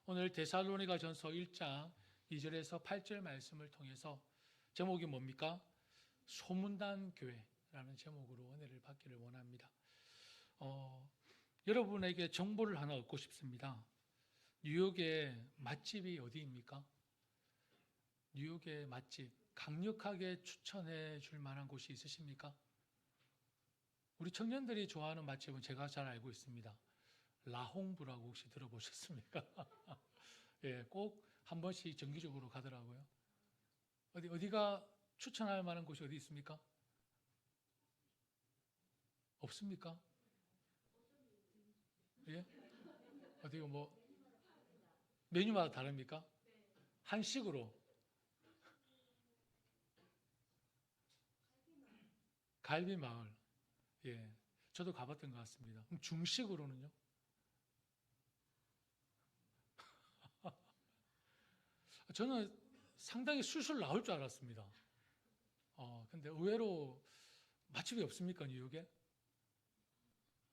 오늘 데살로니가전서 1장 2절에서 8절 말씀을 통해서 제목이 뭡니까? 소문난 교회라는 제목으로 은혜를 받기를 원합니다. 여러분에게 정보를 하나 얻고 싶습니다. 뉴욕의 맛집이 어디입니까? 뉴욕의 맛집, 강력하게 추천해 줄 만한 곳이 있으십니까? 우리 청년들이 좋아하는 맛집은 제가 잘 알고 있습니다. 라홍부라고 혹시 들어보셨습니까? 예, 꼭 한 번씩 정기적으로 가더라고요. 어디가 추천할 만한 곳이 어디 있습니까? 없습니까? 예? 어디 뭐 메뉴마다 다릅니까? 한식으로 갈비마을. 예, 저도 가봤던 것 같습니다. 그럼 중식으로는요? 저는 상당히 술술 나올 줄 알았습니다. 근데 의외로 맛집이 없습니까, 뉴욕에?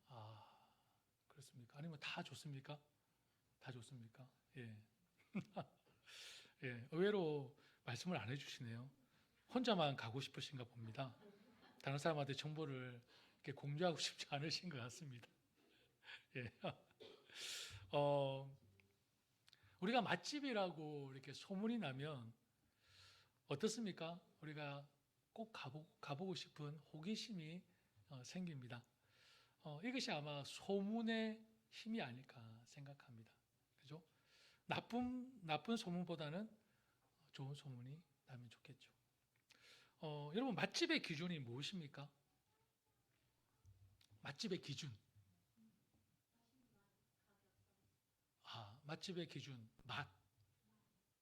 아, 그렇습니까? 아니면 다 좋습니까? 다 좋습니까? 예. 예, 의외로 말씀을 안 해주시네요. 혼자만 가고 싶으신가 봅니다. 다른 사람한테 정보를 이렇게 공유하고 싶지 않으신 것 같습니다. 예. 우리가 맛집이라고 이렇게 소문이 나면 어떻습니까? 우리가 꼭 가보고 싶은 호기심이 생깁니다. 이것이 아마 소문의 힘이 아닐까 생각합니다. 그죠? 나쁜 소문보다는 좋은 소문이 나면 좋겠죠. 여러분, 맛집의 기준이 무엇입니까? 맛집의 기준. 맛집의 기준, 맛,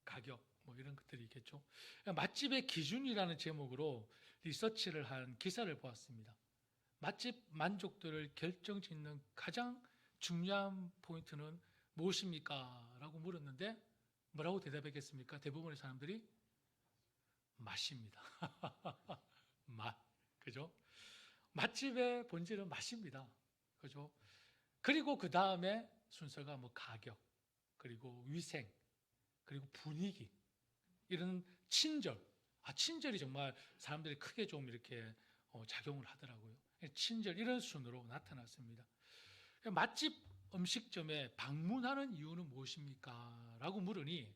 가격, 뭐 이런 것들이 있겠죠. 맛집의 기준이라는 제목으로 리서치를 한 기사를 보았습니다. 맛집 만족도를 결정짓는 가장 중요한 포인트는 무엇입니까? 라고 물었는데 뭐라고 대답했겠습니까? 대부분의 사람들이 맛입니다. 맛, 그죠? 맛집의 본질은 맛입니다. 그죠? 그리고 그 다음에 순서가 뭐 가격, 그리고 위생, 그리고 분위기, 이런 친절. 친절이 정말 사람들이 크게 좀 이렇게 작용을 하더라고요. 친절, 이런 순으로 나타났습니다. 맛집 음식점에 방문하는 이유는 무엇입니까? 라고 물으니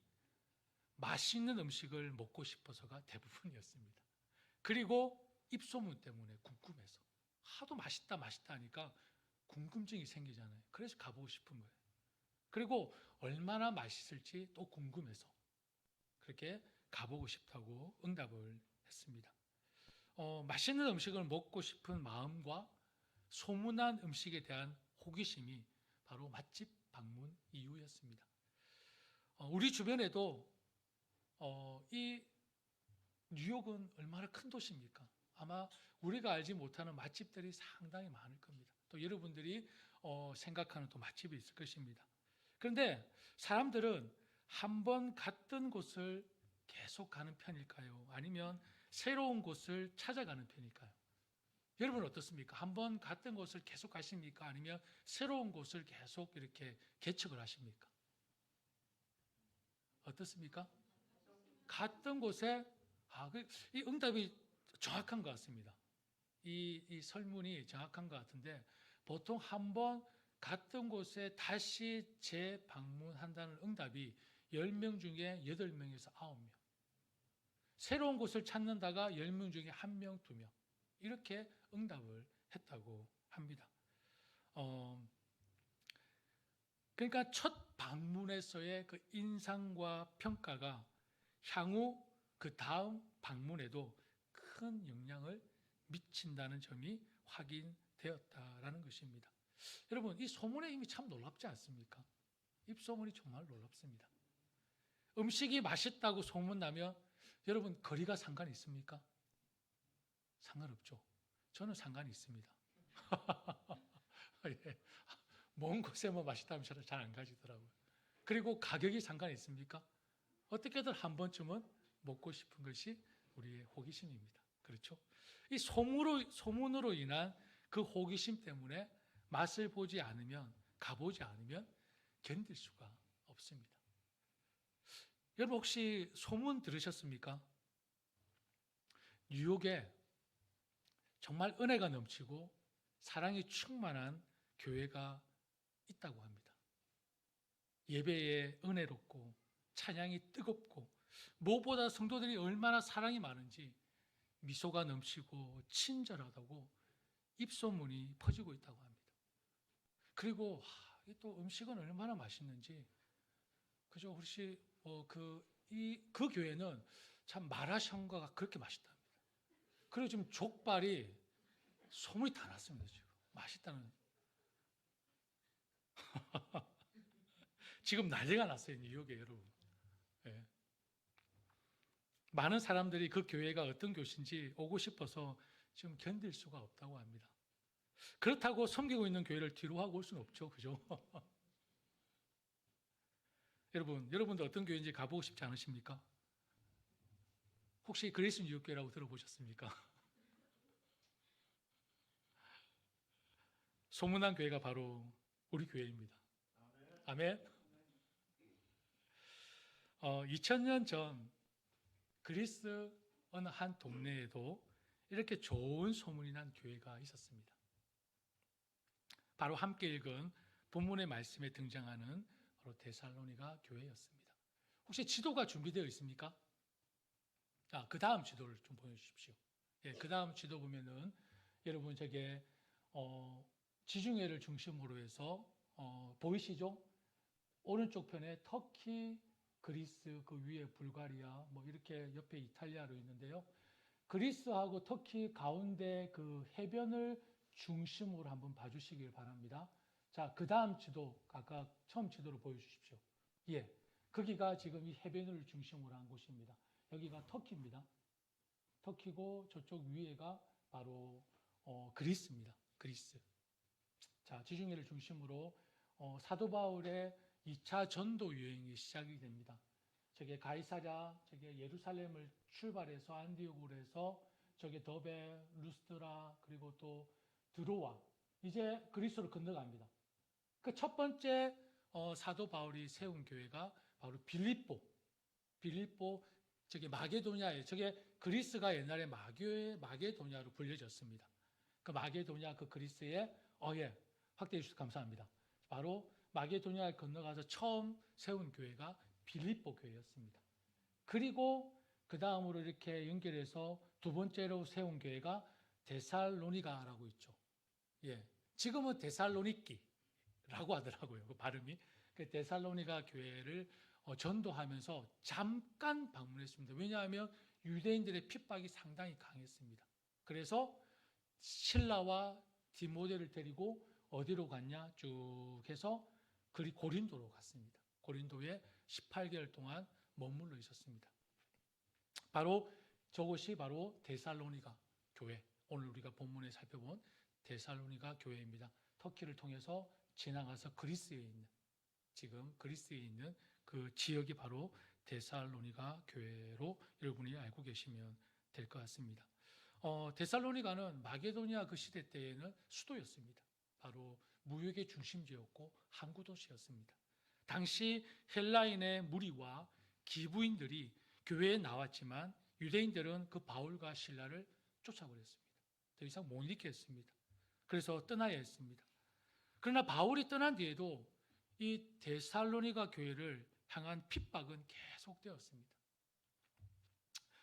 맛있는 음식을 먹고 싶어서가 대부분이었습니다. 그리고 입소문 때문에 궁금해서, 하도 맛있다 하니까 궁금증이 생기잖아요. 그래서 가보고 싶은 거예요. 그리고 얼마나 맛있을지 또 궁금해서 그렇게 가보고 싶다고 응답을 했습니다. 맛있는 음식을 먹고 싶은 마음과 소문난 음식에 대한 호기심이 바로 맛집 방문 이유였습니다. 우리 주변에도 이 뉴욕은 얼마나 큰 도시입니까? 아마 우리가 알지 못하는 맛집들이 상당히 많을 겁니다. 또 여러분들이 생각하는 또 맛집이 있을 것입니다. 그런데 사람들은 한 번 갔던 곳을 계속 가는 편일까요? 아니면 새로운 곳을 찾아가는 편일까요? 여러분은 어떻습니까? 한 번 갔던 곳을 계속 가십니까? 아니면 새로운 곳을 계속 이렇게 개척을 하십니까? 어떻습니까? 갔던 곳에 이 응답이 정확한 것 같습니다. 이 설문이 정확한 것 같은데, 보통 한 번 갔던 곳에 다시 재방문한다는 응답이 10명 중에 8명에서 9명. 새로운 곳을 찾는다가 10명 중에 1명, 2명. 이렇게 응답을 했다고 합니다. 그러니까 첫 방문에서의 그 인상과 평가가 향후 그 다음 방문에도 큰 영향을 미친다는 점이 확인되었다라는 것입니다. 여러분, 이 소문의 힘이 참 놀랍지 않습니까? 입소문이 정말 놀랍습니다. 음식이 맛있다고 소문나면 여러분, 거리가 상관이 있습니까? 상관없죠. 저는 상관이 있습니다. 예. 먼 곳에 뭐 맛있다면 저는 잘 안 가지더라고요. 그리고 가격이 상관이 있습니까? 어떻게든 한 번쯤은 먹고 싶은 것이 우리의 호기심입니다. 그렇죠? 이 소문으로 인한 그 호기심 때문에 맛을 보지 않으면, 가보지 않으면 견딜 수가 없습니다. 여러분 혹시 소문 들으셨습니까? 뉴욕에 정말 은혜가 넘치고 사랑이 충만한 교회가 있다고 합니다. 예배에 은혜롭고 찬양이 뜨겁고 무엇보다 성도들이 얼마나 사랑이 많은지 미소가 넘치고 친절하다고 입소문이 퍼지고 있다고 합니다. 그리고 또 음식은 얼마나 맛있는지, 그죠? 혹시 그 교회는 참 마라샹궈가 그렇게 맛있답니다. 그리고 지금 족발이 소문이 다 났습니다. 지금 맛있다는. 지금 난리가 났어요, 뉴욕에 여러분. 예. 많은 사람들이 그 교회가 어떤 교회인지 오고 싶어서 지금 견딜 수가 없다고 합니다. 그렇다고 섬기고 있는 교회를 뒤로 하고 올 수는 없죠, 그죠? 여러분도 어떤 교회인지 가보고 싶지 않으십니까? 혹시 그레이스 뉴욕교회라고 들어보셨습니까? 소문난 교회가 바로 우리 교회입니다. 아멘. 2000년 전 그리스 어느 한 동네에도 이렇게 좋은 소문이 난 교회가 있었습니다. 바로 함께 읽은 본문의 말씀에 등장하는 바로 데살로니가 교회였습니다. 혹시 지도가 준비되어 있습니까? 그 다음 지도를 좀 보여주십시오. 예, 그 다음 지도 보면은 여러분 저게 지중해를 중심으로 해서 보이시죠? 오른쪽 편에 터키, 그리스, 그 위에 불가리아, 뭐 이렇게 옆에 이탈리아로 있는데요. 그리스하고 터키 가운데 그 해변을 중심으로 한번 봐주시길 바랍니다. 자, 그 다음 지도 각각 처음 지도로 보여주십시오. 예, 거기가 지금 이 해변을 중심으로 한 곳입니다. 여기가 터키입니다. 터키고 저쪽 위에가 바로 그리스입니다. 그리스. 자, 지중해를 중심으로 사도 바울의 2차 전도 유행이 시작이 됩니다. 저게 가이사랴, 저게 예루살렘을 출발해서 안디옥으로 해서 저게 더베, 루스드라, 그리고 또 드로아, 이제 그리스로 건너갑니다. 그 첫 번째 사도 바울이 세운 교회가 바로 빌립보, 저게 마게도냐에, 저게 그리스가 옛날에 마게도냐로 불려졌습니다. 그 마게도냐, 그 그리스의 확대해 주셔서 감사합니다. 바로 마게도냐에 건너가서 처음 세운 교회가 빌립보 교회였습니다. 그리고 그 다음으로 이렇게 연결해서 두 번째로 세운 교회가 데살로니가라고 있죠. 예, 지금은 데살로니키라고 하더라고요. 그 발음이. 그 데살로니가 교회를 전도하면서 잠깐 방문했습니다. 왜냐하면 유대인들의 핍박이 상당히 강했습니다. 그래서 실라와 디모데를 데리고 어디로 갔냐 쭉 해서 고린도로 갔습니다. 고린도에 18개월 동안 머물러 있었습니다. 바로 저곳이 바로 데살로니가 교회, 오늘 우리가 본문에 살펴본 데살로니가 교회입니다. 터키를 통해서 지나가서 지금 그리스에 있는 그 지역이 바로 데살로니가 교회로 여러분이 알고 계시면 될 것 같습니다. 데살로니가는 마게도니아 그 시대 때에는 수도였습니다. 바로 무역의 중심지였고 항구 도시였습니다. 당시 헬라인의 무리와 기부인들이 교회에 나왔지만 유대인들은 그 바울과 실라를 쫓아버렸습니다. 더 이상 못 있겠습니다. 그래서 떠나야 했습니다. 그러나 바울이 떠난 뒤에도 이 데살로니가 교회를 향한 핍박은 계속되었습니다.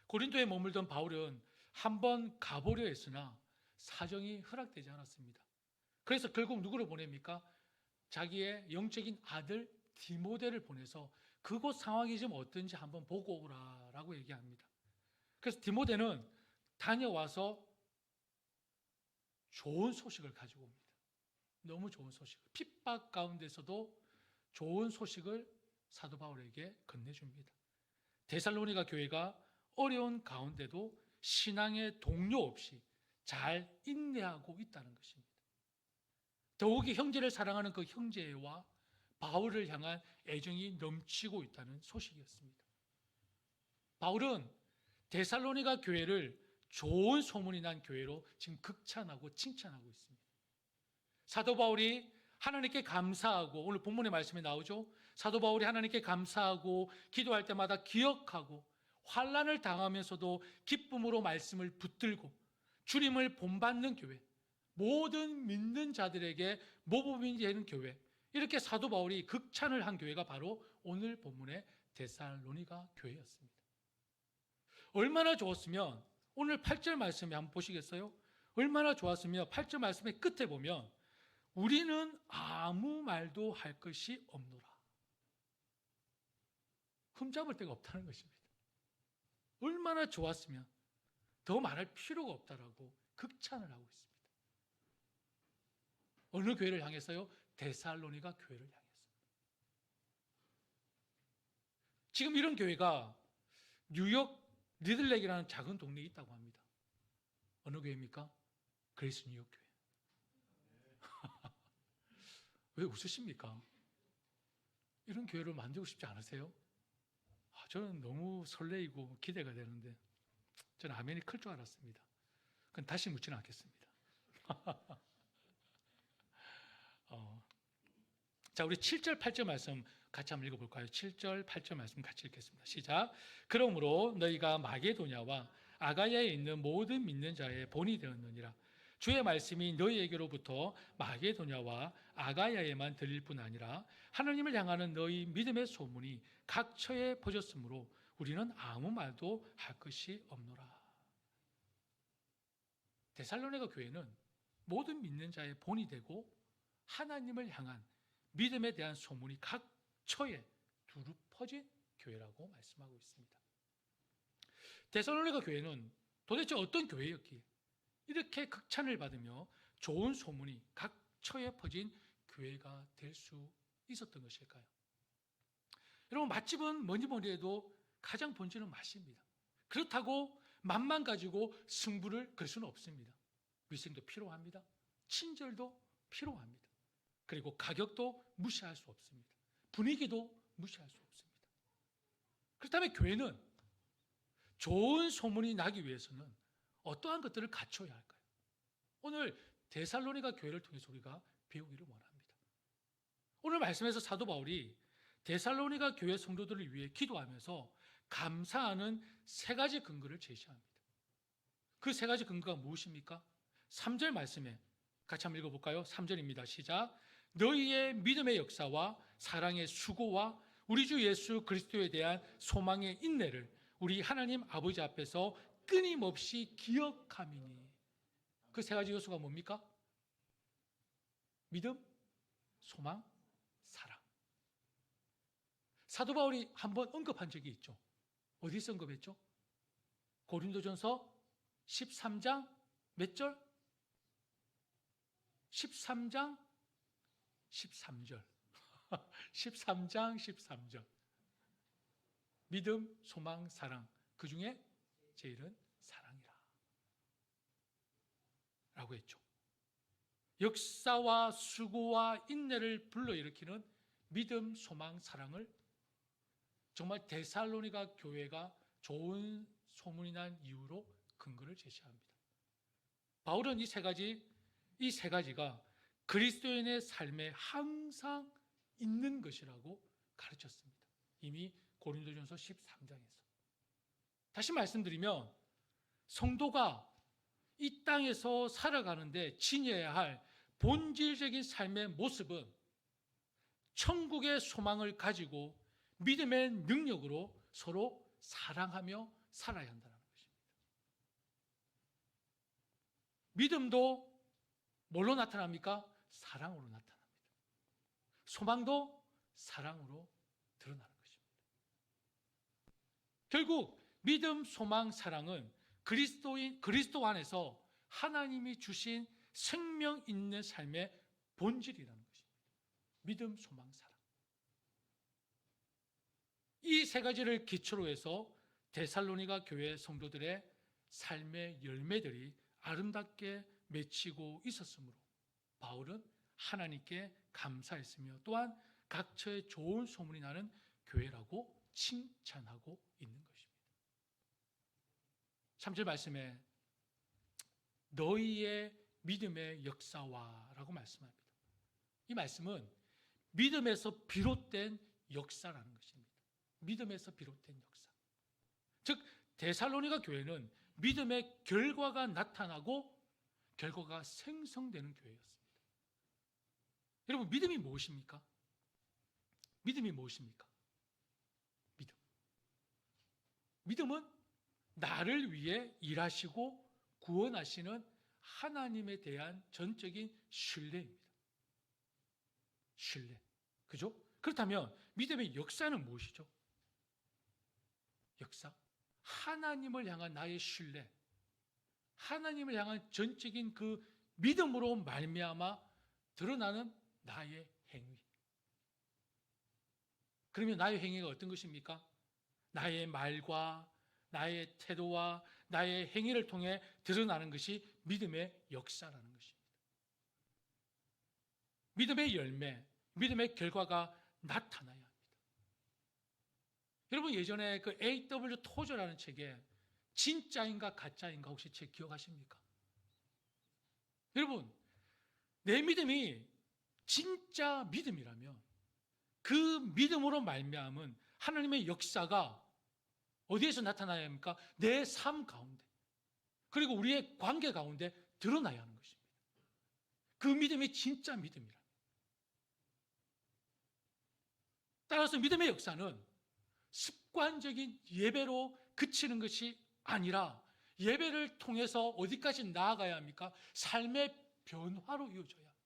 고린도에 머물던 바울은 한번 가보려 했으나 사정이 허락되지 않았습니다. 그래서 결국 누구를 보냅니까? 자기의 영적인 아들 디모데를 보내서 그곳 상황이 지금 어떤지 한번 보고 오라라고 얘기합니다. 그래서 디모데는 다녀와서 좋은 소식을 가지고 옵니다. 너무 좋은 소식을, 핍박 가운데서도 좋은 소식을 사도 바울에게 건네줍니다. 데살로니가 교회가 어려운 가운데도 신앙의 동료 없이 잘 인내하고 있다는 것입니다. 더욱이 형제를 사랑하는 그 형제와 바울을 향한 애정이 넘치고 있다는 소식이었습니다. 바울은 데살로니가 교회를 좋은 소문이 난 교회로 지금 극찬하고 칭찬하고 있습니다. 사도 바울이 하나님께 감사하고, 오늘 본문의 말씀에 나오죠. 사도 바울이 하나님께 감사하고 기도할 때마다 기억하고 환난을 당하면서도 기쁨으로 말씀을 붙들고 주님을 본받는 교회, 모든 믿는 자들에게 모범이 되는 교회, 이렇게 사도 바울이 극찬을 한 교회가 바로 오늘 본문의 데살로니가 교회였습니다. 얼마나 좋았으면 오늘 8절 말씀에 한번 보시겠어요? 얼마나 좋았으면 8절 말씀의 끝에 보면 우리는 아무 말도 할 것이 없노라. 흠잡을 데가 없다는 것입니다. 얼마나 좋았으면 더 말할 필요가 없다라고 극찬을 하고 있습니다. 어느 교회를 향해서요? 데살로니가 교회를 향해서. 지금 이런 교회가 뉴욕 리들렉이라는 작은 동네에 있다고 합니다. 어느 교회입니까? 그레이스 뉴욕 교회. 왜 웃으십니까? 이런 교회를 만들고 싶지 않으세요? 저는 너무 설레이고 기대가 되는데 저는 아멘이 클 줄 알았습니다. 그건 다시 묻지는 않겠습니다. 자, 우리 7절, 8절 말씀 같이 한번 읽어볼까요? 7절, 8절 말씀 같이 읽겠습니다. 시작. 그러므로 너희가 마게도냐와 아가야에 있는 모든 믿는 자의 본이 되었느니라. 주의 말씀이 너희에게로부터 마게도냐와 아가야에만 들릴 뿐 아니라 하나님을 향하는 너희 믿음의 소문이 각 처에 퍼졌으므로 우리는 아무 말도 할 것이 없노라. 데살로니가 교회는 모든 믿는 자의 본이 되고 하나님을 향한 믿음에 대한 소문이 각 처에 두루 퍼진 교회라고 말씀하고 있습니다. 데살로니가 교회는 도대체 어떤 교회였기에 이렇게 극찬을 받으며 좋은 소문이 각 처에 퍼진 교회가 될 수 있었던 것일까요? 여러분, 맛집은 뭐니 해도 가장 본질은 맛입니다. 그렇다고 맛만 가지고 승부를 걸 수는 없습니다. 위생도 필요합니다. 친절도 필요합니다. 그리고 가격도 무시할 수 없습니다. 분위기도 무시할 수 없습니다. 그렇다면 교회는 좋은 소문이 나기 위해서는 어떠한 것들을 갖춰야 할까요? 오늘 데살로니가 교회를 통해서 우리가 배우기를 원합니다. 오늘 말씀에서 사도 바울이 데살로니가 교회 성도들을 위해 기도하면서 감사하는 세 가지 근거를 제시합니다. 그 세 가지 근거가 무엇입니까? 3절 말씀에 같이 한번 읽어볼까요? 3절입니다. 시작. 너희의 믿음의 역사와 사랑의 수고와 우리 주 예수 그리스도에 대한 소망의 인내를 우리 하나님 아버지 앞에서 끊임없이 기억함이니. 그 세 가지 요소가 뭡니까? 믿음, 소망, 사랑. 사도 바울이 한번 언급한 적이 있죠. 어디서 언급했죠? 고린도전서 13장 몇 절? 13장 13절. 13장 13절. 믿음, 소망, 사랑. 그 중에 제일은 사랑이라. 라고 했죠. 역사와 수고와 인내를 불러일으키는 믿음, 소망, 사랑을 정말 데살로니가 교회가 좋은 소문이 난 이유로 근거를 제시합니다. 바울은 이 세 가지가 그리스도인의 삶에 항상 있는 것이라고 가르쳤습니다. 이미 고린도전서 13장에서. 다시 말씀드리면 성도가 이 땅에서 살아가는데 지녀야 할 본질적인 삶의 모습은 천국의 소망을 가지고 믿음의 능력으로 서로 사랑하며 살아야 한다는 것입니다. 믿음도 뭘로 나타납니까? 사랑으로 나타납니다. 소망도 사랑으로 드러나는 것입니다. 결국 믿음, 소망, 사랑은 그리스도 안에서 하나님이 주신 생명 있는 삶의 본질이라는 것입니다. 믿음, 소망, 사랑. 이 세 가지를 기초로 해서 데살로니가 교회 성도들의 삶의 열매들이 아름답게 맺히고 있었으므로 바울은 하나님께 감사했으며 또한 각처에 좋은 소문이 나는 교회라고 칭찬하고 있는 것입니다. 3절 말씀에 너희의 믿음의 역사와 라고 말씀합니다. 이 말씀은 믿음에서 비롯된 역사라는 것입니다. 믿음에서 비롯된 역사. 즉 데살로니가 교회는 믿음의 결과가 나타나고 결과가 생성되는 교회였습니다. 여러분, 믿음이 무엇입니까? 믿음이 무엇입니까? 믿음은 나를 위해 일하시고 구원하시는 하나님에 대한 전적인 신뢰입니다. 신뢰. 그죠? 그렇다면 믿음의 역사는 무엇이죠? 역사. 하나님을 향한 나의 신뢰. 하나님을 향한 전적인 그 믿음으로 말미암아 드러나는 나의 행위. 그러면 나의 행위가 어떤 것입니까? 나의 말과 나의 태도와 나의 행위를 통해 드러나는 것이 믿음의 역사라는 것입니다. 믿음의 열매, 믿음의 결과가 나타나야 합니다. 여러분, 예전에 그 A.W. 토저라는 책에 진짜인가 가짜인가 혹시 책 기억하십니까? 여러분, 내 믿음이 진짜 믿음이라면 그 믿음으로 말미암은 하나님의 역사가 어디에서 나타나야 합니까? 내 삶 가운데, 그리고 우리의 관계 가운데 드러나야 하는 것입니다. 그 믿음이 진짜 믿음이라. 따라서 믿음의 역사는 습관적인 예배로 그치는 것이 아니라 예배를 통해서 어디까지 나아가야 합니까? 삶의 변화로 이어져야 합니다.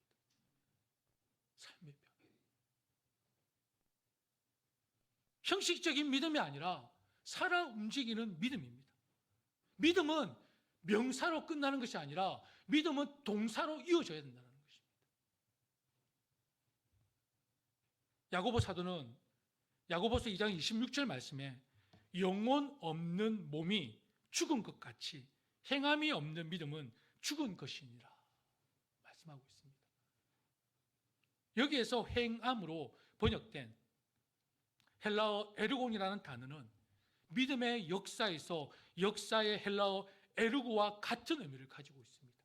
삶의 변화. 형식적인 믿음이 아니라 살아 움직이는 믿음입니다. 믿음은 명사로 끝나는 것이 아니라 믿음은 동사로 이어져야 된다는 것입니다. 야고보 사도는 야고보서 2장 26절 말씀에 영혼 없는 몸이 죽은 것 같이 행함이 없는 믿음은 죽은 것이니라 말씀하고 있습니다. 여기에서 행함으로 번역된 헬라어 에르곤이라는 단어는 믿음의 역사에서 역사의 헬라어 에르고와 같은 의미를 가지고 있습니다.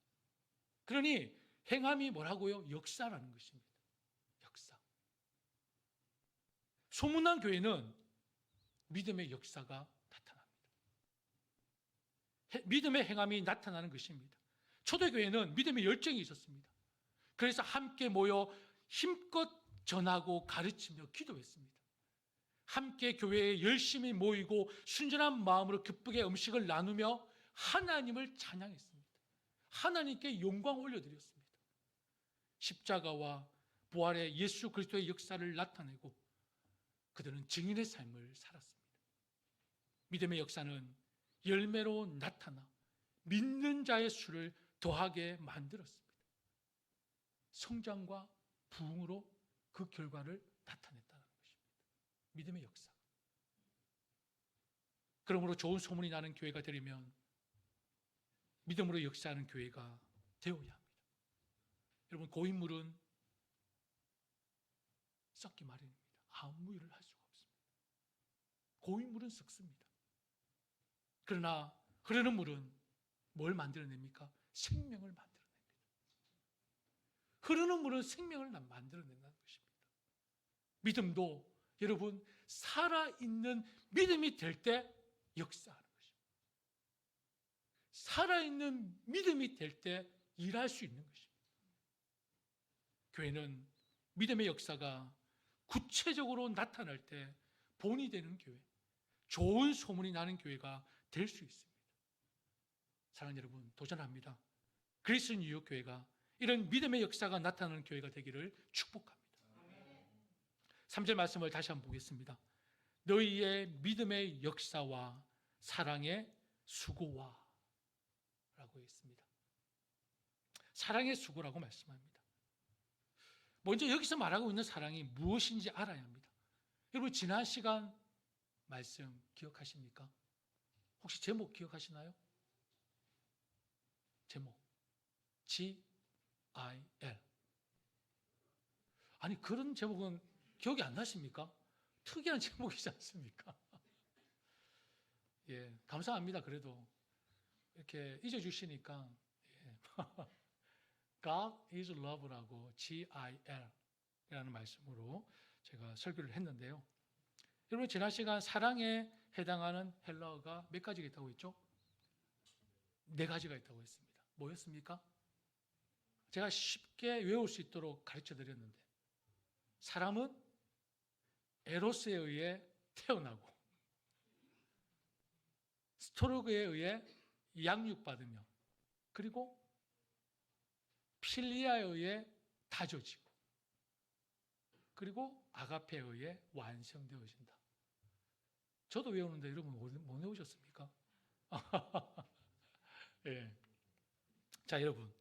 그러니 행함이 뭐라고요? 역사라는 것입니다. 역사. 소문난 교회는 믿음의 역사가 나타납니다. 믿음의 행함이 나타나는 것입니다. 초대교회는 믿음의 열정이 있었습니다. 그래서 함께 모여 힘껏 전하고 가르치며 기도했습니다. 함께 교회에 열심히 모이고 순전한 마음으로 기쁘게 음식을 나누며 하나님을 찬양했습니다. 하나님께 영광 올려드렸습니다. 십자가와 부활의 예수 그리스도의 역사를 나타내고 그들은 증인의 삶을 살았습니다. 믿음의 역사는 열매로 나타나 믿는 자의 수를 더하게 만들었습니다. 성장과 부흥으로 그 결과를 나타냈다는 것입니다. 믿음의 역사. 그러므로 좋은 소문이 나는 교회가 되려면 믿음으로 역사하는 교회가 되어야 합니다. 여러분, 고인물은 썩기 마련입니다. 아무 일을 할 수가 없습니다. 고인물은 썩습니다. 그러나 흐르는 물은 뭘 만들어냅니까? 생명을 만들어냅니다. 흐르는 물은 생명을 만들어낸다는 것입니다. 믿음도 여러분 살아있는 믿음이 될 때 역사하는 것입니다. 살아있는 믿음이 될 때 일할 수 있는 것입니다. 교회는 믿음의 역사가 구체적으로 나타날 때 본이 되는 교회, 좋은 소문이 나는 교회가 될 수 있습니다. 사랑하는 여러분, 도전합니다. 그리스도인 유효교회가 이런 믿음의 역사가 나타나는 교회가 되기를 축복합니다. 3절 말씀을 다시 한번 보겠습니다. 너희의 믿음의 역사와 사랑의 수고와 라고 했습니다. 사랑의 수고라고 말씀합니다. 먼저 여기서 말하고 있는 사랑이 무엇인지 알아야 합니다. 여러분, 지난 시간 말씀 기억하십니까? 혹시 제목 기억하시나요? 제목 G-I-L. 아니, 그런 제목은 기억이 안 나십니까? 특이한 제목이지 않습니까? 예, 감사합니다. 그래도 이렇게 잊어주시니까. 예. God is love라고 G-I-L이라는 말씀으로 제가 설교를 했는데요. 여러분, 지난 시간 사랑에 해당하는 헬라어가 몇 가지가 있다고 했죠? 4가지가 있다고 했습니다. 뭐였습니까? 제가 쉽게 외울 수 있도록 가르쳐 드렸는데, 사람은 에로스에 의해 태어나고 스토르그에 의해 양육받으며, 그리고 필리아에 의해 다져지고, 그리고 아가페에 의해 완성되어진다. 저도 외우는데 여러분 못 외우셨습니까? 예. 자, 여러분,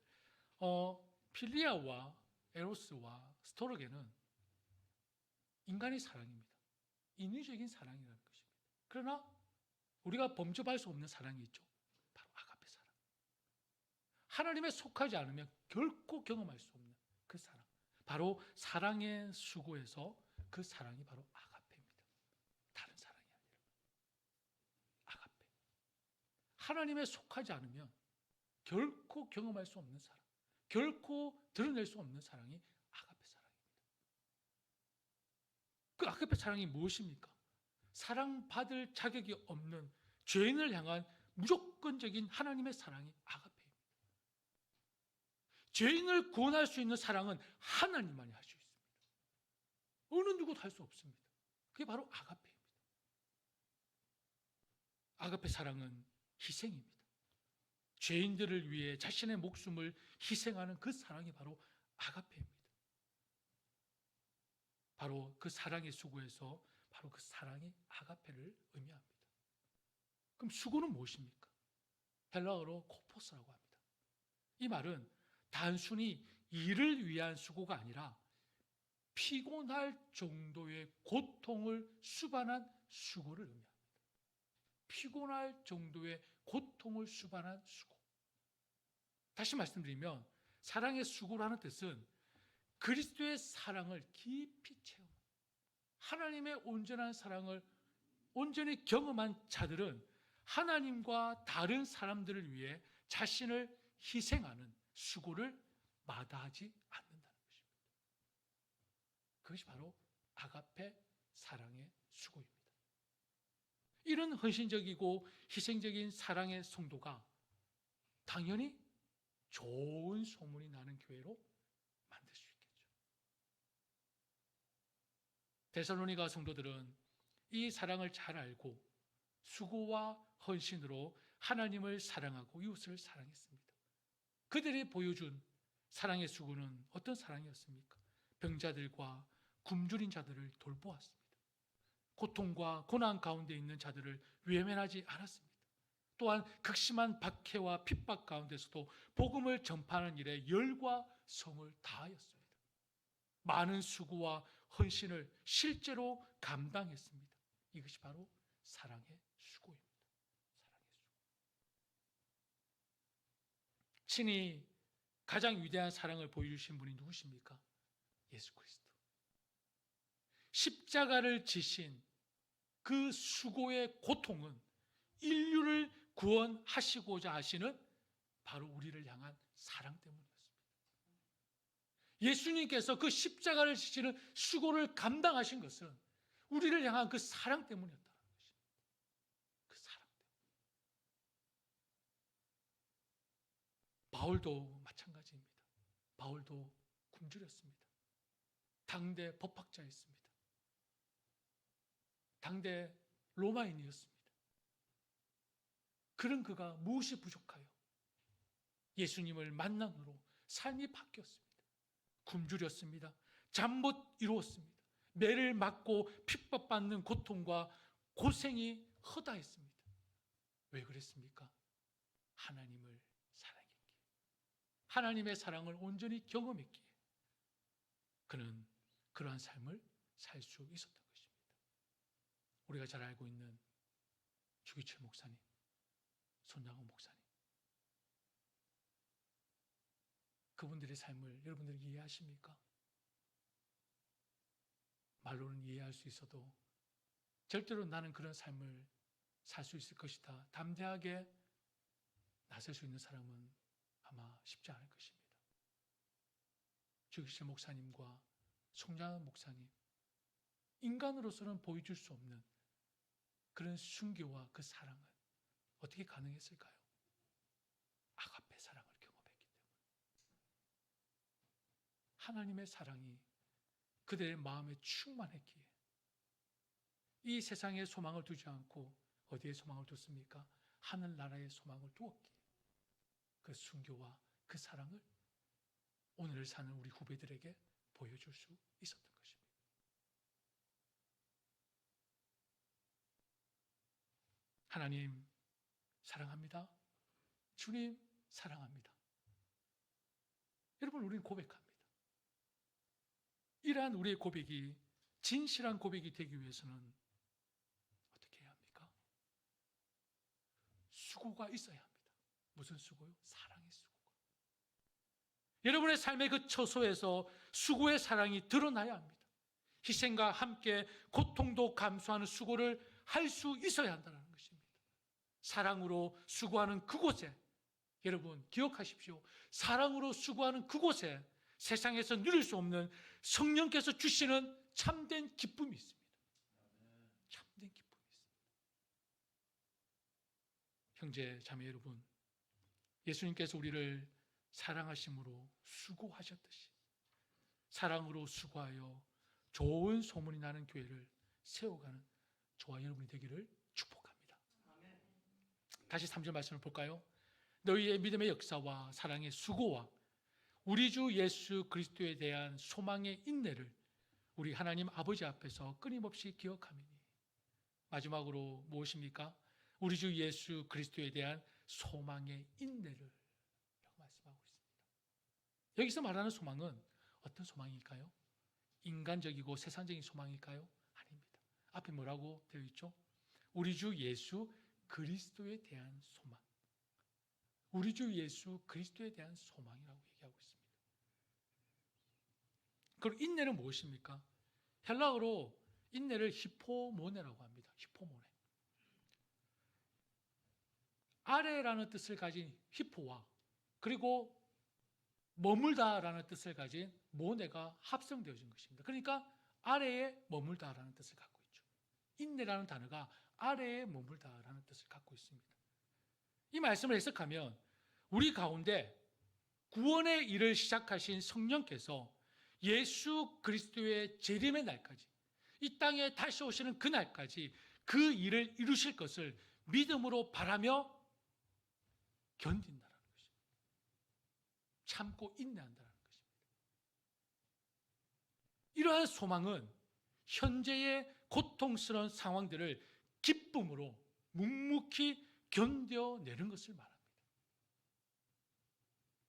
필리아와 에로스와 스토르게는 인간의 사랑입니다. 인위적인 사랑이라는 것입니다. 그러나 우리가 범접할 수 없는 사랑이 있죠. 바로 아가페 사랑. 하나님에 속하지 않으면 결코 경험할 수 없는 그 사랑. 바로 사랑의 수고에서 그 사랑이 바로 아가페입니다. 다른 사랑이 아니라 아가페. 하나님에 속하지 않으면 결코 경험할 수 없는 사랑, 결코 드러낼 수 없는 사랑이 아가페 사랑입니다. 그 아가페 사랑이 무엇입니까? 사랑받을 자격이 없는 죄인을 향한 무조건적인 하나님의 사랑이 아가페입니다. 죄인을 구원할 수 있는 사랑은 하나님만이 할 수 있습니다. 어느 누구도 할 수 없습니다. 그게 바로 아가페입니다. 아가페 사랑은 희생입니다. 죄인들을 위해 자신의 목숨을 희생하는 그 사랑이 바로 아가페입니다. 바로 그 사랑의 수고에서 바로 그 사랑이 아가페를 의미합니다. 그럼 수고는 무엇입니까? 헬라어로 코포스라고 합니다. 이 말은 단순히 일을 위한 수고가 아니라 피곤할 정도의 고통을 수반한 수고를 의미합니다. 피곤할 정도의 고통을 수반한 수고. 다시 말씀드리면 사랑의 수고라는 뜻은 그리스도의 사랑을 깊이 체험, 하나님의 온전한 사랑을 온전히 경험한 자들은 하나님과 다른 사람들을 위해 자신을 희생하는 수고를 마다하지 않는다는 것입니다. 그것이 바로 아가페 사랑의 수고입니다. 이런 헌신적이고 희생적인 사랑의 성도가 당연히 좋은 소문이 나는 교회로 만들 수 있겠죠. 데살로니가 성도들은 이 사랑을 잘 알고 수고와 헌신으로 하나님을 사랑하고 이웃을 사랑했습니다. 그들이 보여준 사랑의 수고는 어떤 사랑이었습니까? 병자들과 굶주린 자들을 돌보았습니다. 고통과 고난 가운데 있는 자들을 외면하지 않았습니다. 또한 극심한 박해와 핍박 가운데서도 복음을 전파하는 일에 열과 성을 다하였습니다. 많은 수고와 헌신을 실제로 감당했습니다. 이것이 바로 사랑의 수고입니다. 사랑의 수고. 친히 가장 위대한 사랑을 보여주신 분이 누구십니까? 예수 그리스도. 십자가를 지신 그 수고의 고통은 인류를 구원하시고자 하시는 바로 우리를 향한 사랑 때문이었습니다. 예수님께서 그 십자가를 지시는 수고를 감당하신 것은 우리를 향한 그 사랑 때문이었다는 것입니다. 그 사랑 때문에. 바울도 마찬가지입니다. 바울도 굶주렸습니다. 당대 법학자였습니다. 당대 로마인이었습니다. 그런 그가 무엇이 부족하여 예수님을 만남으로 삶이 바뀌었습니다. 굶주렸습니다. 잠 못 이루었습니다. 매를 맞고 핍박받는 고통과 고생이 허다했습니다. 왜 그랬습니까? 하나님을 사랑했기에, 하나님의 사랑을 온전히 경험했기에 그는 그러한 삶을 살 수 있었던 것입니다. 우리가 잘 알고 있는 주기철 목사님, 손장호 목사님, 그분들의 삶을 여러분들이 이해하십니까? 말로는 이해할 수 있어도 절대로 나는 그런 삶을 살 수 있을 것이다, 담대하게 나설 수 있는 사람은 아마 쉽지 않을 것입니다. 주기철 목사님과 송장은 목사님, 인간으로서는 보여줄 수 없는 그런 순교와 그 사랑은 어떻게 가능했을까요? 아가페 사랑을 경험했기 때문에. 하나님의 사랑이 그들의 마음에 충만했기에 이 세상에 소망을 두지 않고 어디에 소망을 뒀습니까? 하늘나라에 소망을 두었기에 그 순교와 그 사랑을 오늘을 사는 우리 후배들에게 보여줄 수 있었던 것입니다. 하나님 사랑합니다. 주님 사랑합니다. 여러분, 우리는 고백합니다. 이러한 우리의 고백이 진실한 고백이 되기 위해서는 어떻게 해야 합니까? 수고가 있어야 합니다. 무슨 수고요? 사랑의 수고가. 여러분의 삶의 그 처소에서 수고의 사랑이 드러나야 합니다. 희생과 함께 고통도 감수하는 수고를 할 수 있어야 한다는 것입니다. 사랑으로 수고하는 그곳에, 여러분 기억하십시오. 사랑으로 수고하는 그곳에 세상에서 누릴 수 없는 성령께서 주시는 참된 기쁨이 있습니다. 참된 기쁨이 있습니다. 형제 자매 여러분, 예수님께서 우리를 사랑하심으로 수고하셨듯이 사랑으로 수고하여 좋은 소문이 나는 교회를 세워가는 저와 여러분이 되기를 축복합니다. 다시 3절 말씀을 볼까요? 너희의 믿음의 역사와 사랑의 수고와 우리 주 예수 그리스도에 대한 소망의 인내를 우리 하나님 아버지 앞에서 끊임없이 기억하미니. 마지막으로 무엇입니까? 우리 주 예수 그리스도에 대한 소망의 인내를 라고 말씀하고 있습니다. 여기서 말하는 소망은 어떤 소망일까요? 인간적이고 세상적인 소망일까요? 아닙니다. 앞에 뭐라고 되어 있죠? 우리 주 예수 그리스도에 대한 소망. 우리 주 예수 그리스도에 대한 소망이라고 얘기하고 있습니다. 그리고 인내는 무엇입니까? 헬라어로 인내를 히포모네라고 합니다. 히포모네. 아래라는 뜻을 가진 히포와 그리고 머물다라는 뜻을 가진 모네가 합성되어진 것입니다. 그러니까 아래에 머물다라는 뜻을 갖고 있죠. 인내라는 단어가 아래에 머물다라는 뜻을 갖고 있습니다. 이 말씀을 해석하면 우리 가운데 구원의 일을 시작하신 성령께서 예수 그리스도의 재림의 날까지, 이 땅에 다시 오시는 그 날까지 그 일을 이루실 것을 믿음으로 바라며 견딘다라는 것입니다. 참고 인내한다는 것입니다. 이러한 소망은 현재의 고통스러운 상황들을 기쁨으로 묵묵히 견뎌내는 것을 말합니다.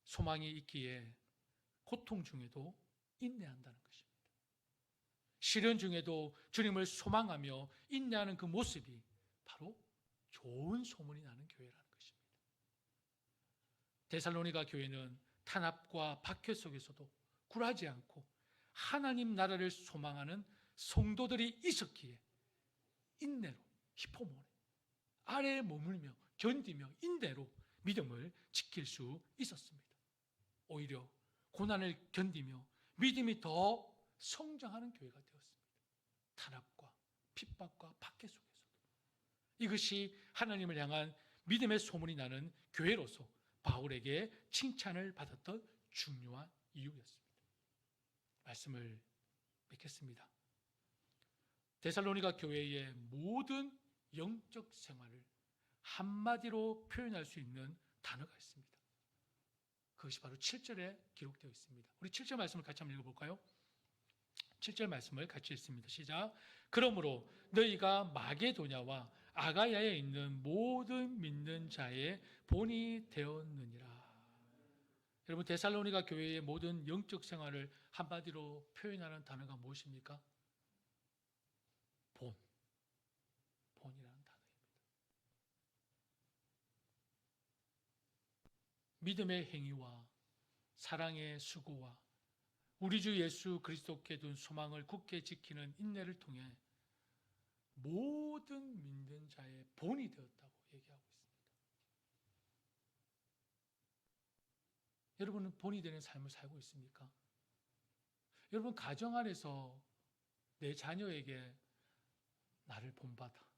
소망이 있기에 고통 중에도 인내한다는 것입니다. 시련 중에도 주님을 소망하며 인내하는 그 모습이 바로 좋은 소문이 나는 교회라는 것입니다. 데살로니가 교회는 탄압과 박해 속에서도 굴하지 않고 하나님 나라를 소망하는 성도들이 있었기에 인내로 히포모네 아래에 머물며 견디며 인내로 믿음을 지킬 수 있었습니다. 오히려 고난을 견디며 믿음이 더 성장하는 교회가 되었습니다. 탄압과 핍박과 박해 속에서도 이것이 하나님을 향한 믿음의 소문이 나는 교회로서 바울에게 칭찬을 받았던 중요한 이유였습니다. 말씀을 맺겠습니다. 데살로니가 교회의 모든 영적 생활을 한마디로 표현할 수 있는 단어가 있습니다. 그것이 바로 7절에 기록되어 있습니다. 우리 7절 말씀을 같이 한번 읽어볼까요? 7절 말씀을 같이 읽습니다. 시작. 그러므로 너희가 마게도냐와 아가야에 있는 모든 믿는 자의 본이 되었느니라. 여러분, 데살로니가 교회의 모든 영적 생활을 한마디로 표현하는 단어가 무엇입니까? 본이라는 단어입니다. 믿음의 행위와 사랑의 수고와 우리 주 예수 그리스도께 둔 소망을 굳게 지키는 인내를 통해 모든 믿는 자의 본이 되었다고 얘기하고 있습니다. 여러분은 본이 되는 삶을 살고 있습니까? 여러분 가정 안에서 내 자녀에게 나를 본받아.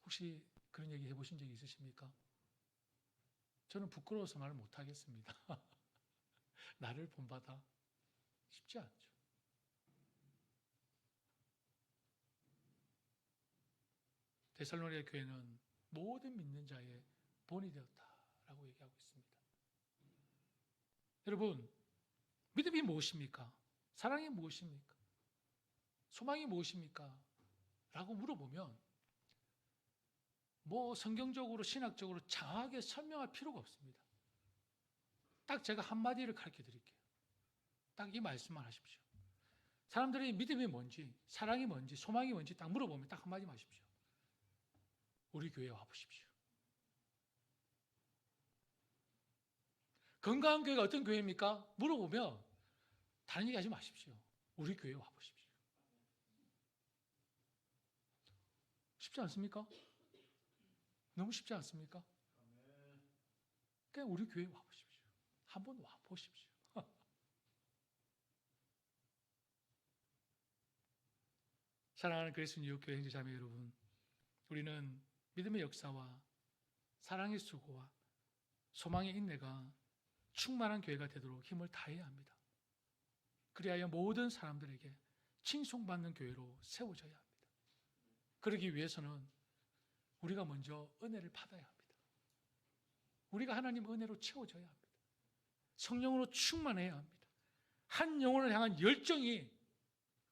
혹시 그런 얘기 해보신 적이 있으십니까? 저는 부끄러워서 말을 못하겠습니다. 나를 본받아. 쉽지 않죠. 데살로니가 교회는 모든 믿는 자의 본이 되었다라고 얘기하고 있습니다. 여러분, 믿음이 무엇입니까? 사랑이 무엇입니까? 소망이 무엇입니까? 라고 물어보면 뭐 성경적으로 신학적으로 장하게 설명할 필요가 없습니다. 딱 제가 한마디를 가르쳐 드릴게요. 딱 이 말씀만 하십시오. 사람들이 믿음이 뭔지, 사랑이 뭔지, 소망이 뭔지 딱 물어보면 딱 한마디만 하십시오. 우리 교회에 와보십시오. 건강한 교회가 어떤 교회입니까? 물어보면 다른 얘기 하지 마십시오. 우리 교회에 와보십시오. 쉽지 않습니까? 너무 쉽지 않습니까? 그냥 우리 교회에 와보십시오. 한번 와보십시오. 사랑하는 그리스도 뉴욕교회 형제자매 여러분, 우리는 믿음의 역사와 사랑의 수고와 소망의 인내가 충만한 교회가 되도록 힘을 다해야 합니다. 그리하여 모든 사람들에게 칭송받는 교회로 세워져야 합니다. 그러기 위해서는 우리가 먼저 은혜를 받아야 합니다. 우리가 하나님 은혜로 채워져야 합니다. 성령으로 충만해야 합니다. 한 영혼을 향한 열정이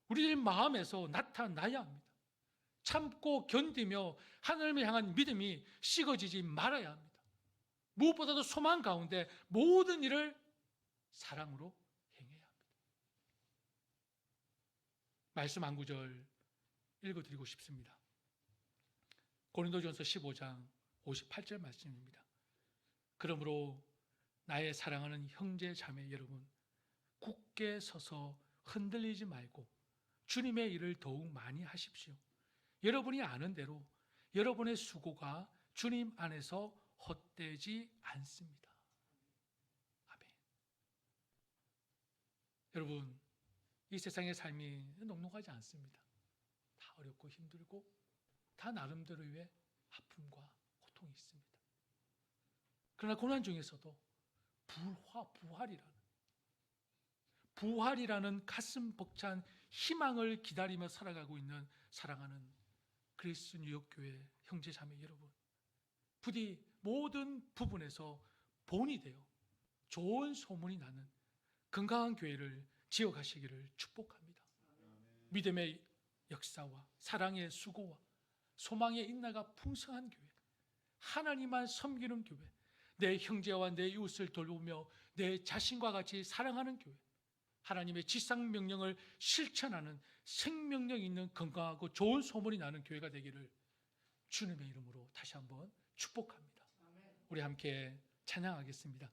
우리들 마음에서 나타나야 합니다. 참고 견디며 하나님을 향한 믿음이 식어지지 말아야 합니다. 무엇보다도 소망 가운데 모든 일을 사랑으로 행해야 합니다. 말씀 한 구절 읽어드리고 싶습니다. 고린도전서 15장 58절 말씀입니다. 그러므로 나의 사랑하는 형제 자매 여러분, 굳게 서서 흔들리지 말고 주님의 일을 더욱 많이 하십시오. 여러분이 아는 대로 여러분의 수고가 주님 안에서 헛되지 않습니다. 아멘. 여러분, 이 세상의 삶이 녹록하지 않습니다. 다 어렵고 힘들고 다 나름대로의 아픔과 고통이 있습니다. 그러나 고난 중에서도 부활이라는 가슴 벅찬 희망을 기다리며 살아가고 있는 사랑하는 그리스도 뉴욕교회 형제자매 여러분, 부디 모든 부분에서 본이 되어 좋은 소문이 나는 건강한 교회를 지어가시기를 축복합니다. 믿음의 역사와 사랑의 수고와 소망의 인내가 풍성한 교회, 하나님만 섬기는 교회, 내 형제와 내 이웃을 돌보며 내 자신과 같이 사랑하는 교회, 하나님의 지상명령을 실천하는 생명력 있는 건강하고 좋은 소문이 나는 교회가 되기를 주님의 이름으로 다시 한번 축복합니다. 우리 함께 찬양하겠습니다.